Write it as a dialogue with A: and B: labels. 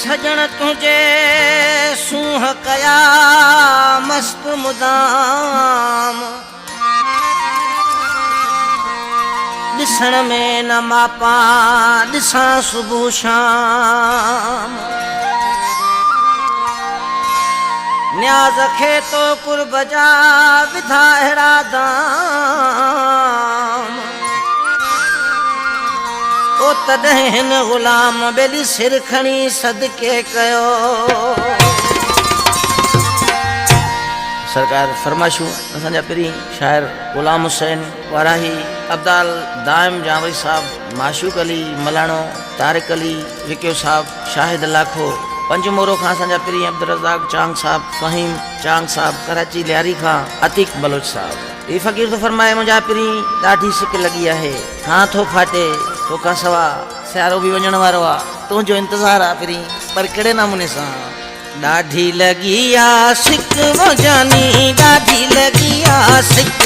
A: सजण तुझे सूह कया मस्त मुदाम दिसण में न मापा दिसा सुबह शाम न्याज खे तो कुर्ब जा विधा अहिड़ा दाम ओ तॾहिं हिन ग़ुलाम बेली सिर खणी सदके कयो सरकार फरमाशू असांजा पहिरीं शाइर ग़ुलाम हुसैन वाराही अब्दाल दाइम जावई साहब माशूक अली मलाणो तारिक अली विकियो साहब शाहिद लाखो पंजमोरो खां असांजा पहिरीं अब्दुल रज़ाक चांग साहब फ़हीम चांग साहब कराची लियारी खां अतीक बलोच साहब ये फ़कीर तो फरमाए मुंहिंजा पहिरीं ॾाढी सिक लगी है हां थो फाटे तोखां सवा सियारो भी वञण वारो आहे तुंहिंजो इंतज़ारु आहे पहिरीं पर कहिड़े नमूने सां ॾाढी लगी आ सिक मुंहिंजानी ॾाढी लगी आ सिक